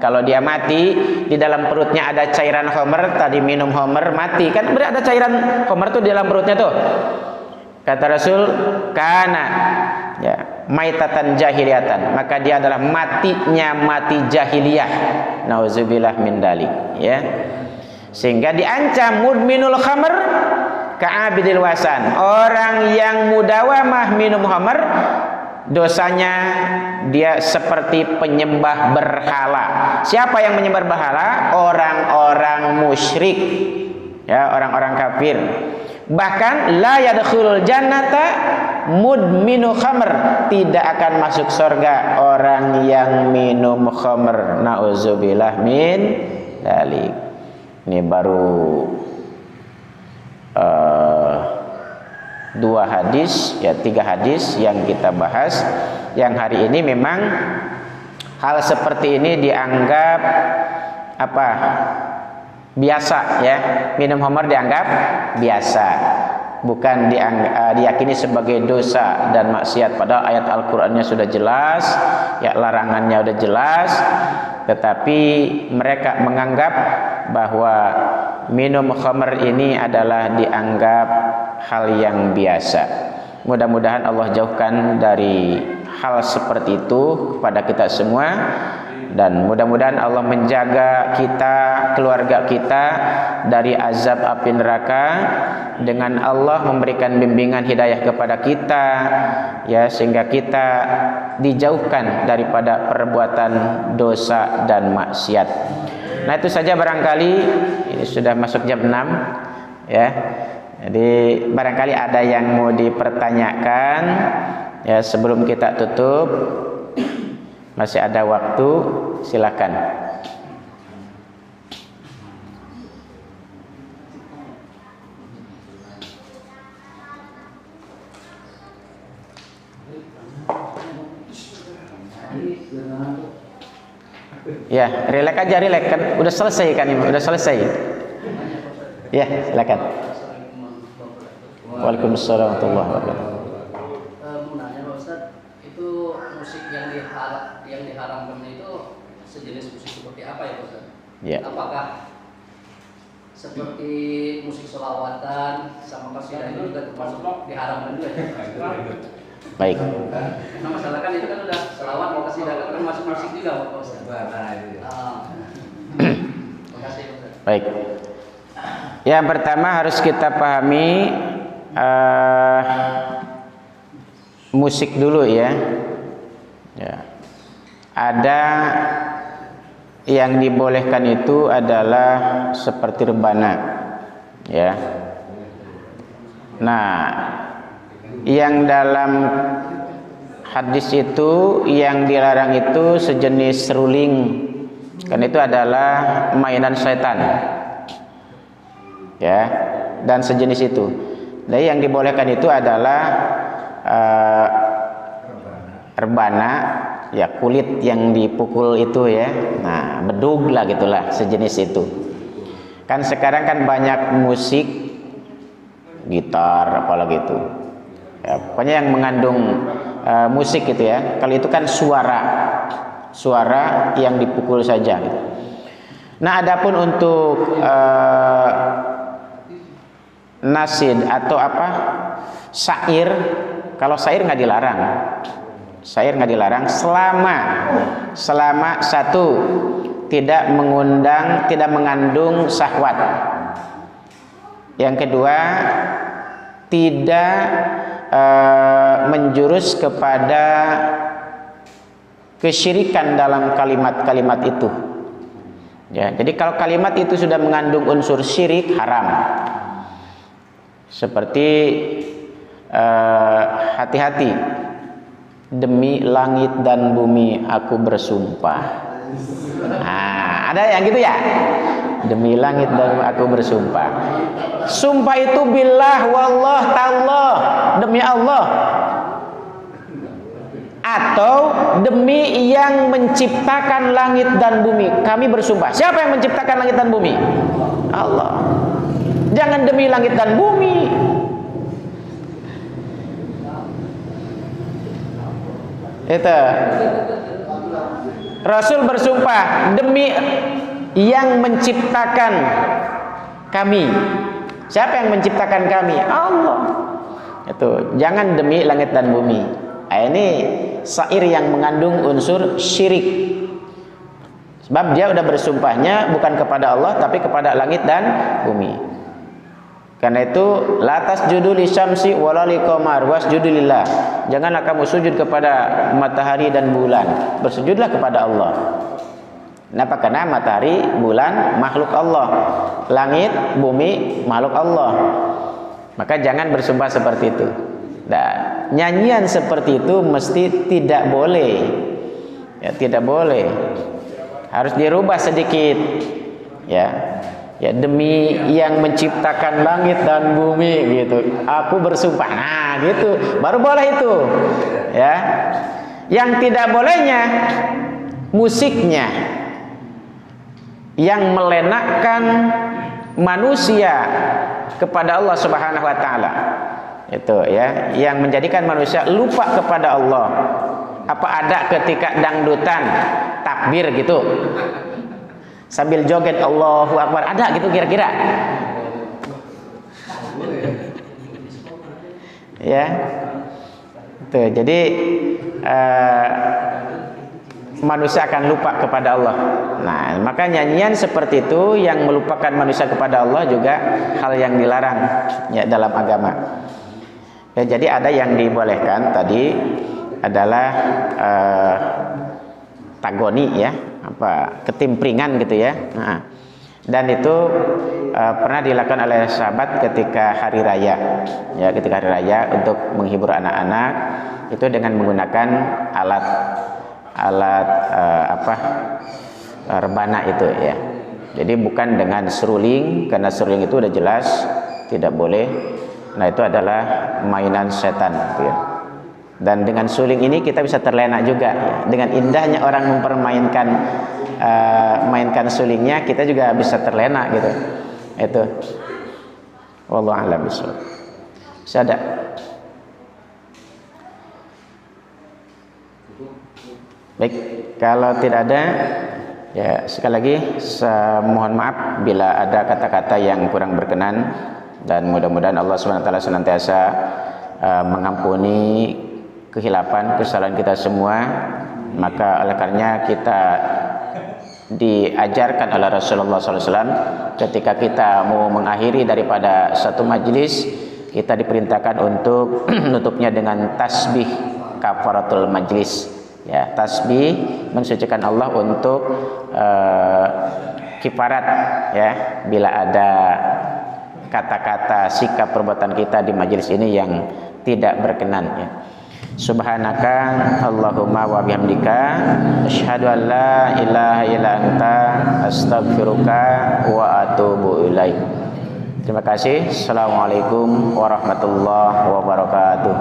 Kalau dia mati di dalam perutnya ada cairan khamr, tadi minum khamr mati kan berarti ada cairan khamr tuh di dalam perutnya tuh. Kata Rasul kana ya maitatan jahiliyatan, maka dia adalah matinya mati jahiliyah. Nauzubillah min dalik ya. Sehingga diancam mudminul khamr ka'abidil wasan. Orang yang mudawamah minum khamr dosanya dia seperti penyembah berhala. Siapa yang menyembah berhala? Orang-orang musyrik. Ya, orang-orang kafir. Bahkan la yadkhulul jannata mudminu khamr, tidak akan masuk surga orang yang minum khamr. Nauzubillah min dalik. Ini baru dua hadis, ya 3 hadis yang kita bahas. Yang hari ini memang hal seperti ini dianggap biasa ya. Minum khamr dianggap biasa. bukan diyakini sebagai dosa dan maksiat, padahal ayat Al-Qur'annya sudah jelas, ya larangannya sudah jelas, tetapi mereka menganggap bahwa minum khamr ini adalah dianggap hal yang biasa. Mudah-mudahan Allah jauhkan dari hal seperti itu kepada kita semua, dan mudah-mudahan Allah menjaga kita, keluarga kita dari azab api neraka dengan Allah memberikan bimbingan hidayah kepada kita, ya, sehingga kita dijauhkan daripada perbuatan dosa dan maksiat. Nah, itu saja barangkali, ini sudah masuk jam 6, ya. Jadi barangkali ada yang mau dipertanyakan, ya, sebelum kita tutup. Masih ada waktu, silakan. Ya, relax aja, relax kan. Udah selesai kan ini, udah selesai. Ya, silakan. Waalaikumsalam warahmatullahi wabarakatuh. Mau nanya Pak Ustadz, itu musik yang diharamkan itu sejenis musik seperti apa ya Pak Ustadz? Ya. Apakah seperti musik sholawatan sama qasidah itu juga termasuk diharamkan juga ya? Baik. Nah masalah kan itu kan udah sholawat mau qasidah kan termasuk musik juga Pak Ustadz. Terima kasih Pak Ustadz. Baik. Yang pertama harus kita pahami musik dulu ya. Ya. Ada yang dibolehkan itu adalah seperti rebana, ya. Nah, yang dalam hadis itu yang dilarang itu sejenis seruling, kan itu adalah mainan setan, ya, dan sejenis itu. Jadi yang dibolehkan itu adalah rebana, ya, kulit yang dipukul itu ya. Nah, bedug lah gitulah, sejenis itu. Kan sekarang kan banyak musik gitar apalagi itu. Ya, pokoknya yang mengandung musik gitu ya. Kalau itu kan suara yang dipukul saja gitu. Nah, adapun untuk nasid atau apa? Syair, kalau syair nggak dilarang. Syair nggak dilarang selama satu tidak mengandung syahwat. Yang kedua, tidak menjurus kepada kesyirikan dalam kalimat-kalimat itu. Ya, jadi kalau kalimat itu sudah mengandung unsur syirik, haram. Seperti hati-hati, demi langit dan bumi aku bersumpah. Nah, ada yang gitu ya? Demi langit dan bumi aku bersumpah. Sumpah itu billah, wallah, tallah, demi Allah. Atau demi yang menciptakan langit dan bumi, kami bersumpah. Siapa yang menciptakan langit dan bumi? Allah. Jangan demi langit dan bumi. Itu Rasul bersumpah demi yang menciptakan kami. Siapa yang menciptakan kami? Allah. Itu jangan demi langit dan bumi. Nah, ini syair yang mengandung unsur syirik. Sebab dia udah bersumpahnya bukan kepada Allah tapi kepada langit dan bumi. Karena itu la tasjudu lisyamsi wala liqamar wasjudu lillah. Janganlah kamu sujud kepada matahari dan bulan, bersujudlah kepada Allah. Kenapa? Karena matahari, bulan makhluk Allah, langit, bumi makhluk Allah. Maka jangan bersumpah seperti itu. Nah, nyanyian seperti itu mesti tidak boleh. Ya, tidak boleh. Harus dirubah sedikit. Ya. Ya, demi yang menciptakan langit dan bumi gitu. Aku bersumpah. Nah, gitu. Baru boleh itu. Ya. Yang tidak bolehnya musiknya yang melenakkan manusia kepada Allah Subhanahu wa taala. Itu ya, yang menjadikan manusia lupa kepada Allah. Apa ada ketika dangdutan takbir gitu sambil joget Allahu Akbar, ada gitu kira-kira? Ya. Tuh, jadi manusia akan lupa kepada Allah. Nah, maka nyanyian seperti itu yang melupakan manusia kepada Allah juga hal yang dilarang ya dalam agama. Ya, jadi ada yang dibolehkan tadi adalah tagoni ya, apa ketimpringan gitu ya. Nah, dan itu pernah dilakukan oleh sahabat ketika hari raya ya, ketika hari raya untuk menghibur anak-anak itu dengan menggunakan alat rebana itu ya. Jadi bukan dengan seruling, karena seruling itu udah jelas tidak boleh. Nah, itu adalah mainan setan gitu ya. Dan dengan suling ini kita bisa terlena juga ya. Dengan indahnya orang mempermainkan mainkan sulingnya, kita juga bisa terlena gitu. Itu wallahu a'lam bishawab. Ada baik, kalau tidak ada ya sekali lagi mohon maaf bila ada kata-kata yang kurang berkenan, dan mudah-mudahan Allah SWT senantiasa mengampuni kehilapan, kesalahan kita semua. Maka oleh karenanya kita diajarkan oleh Rasulullah SAW ketika kita mau mengakhiri daripada satu majelis, kita diperintahkan untuk menutupnya dengan tasbih kafaratul majlis ya, tasbih mensucikan Allah untuk kifarat ya bila ada kata-kata, sikap, perbuatan kita di majelis ini yang tidak berkenan ya. Subhanaka Allahumma wa bihamdika asyhadu an la ilaha illa anta astaghfiruka wa atubu ilaik. Terima kasih. Assalamualaikum warahmatullahi wabarakatuh.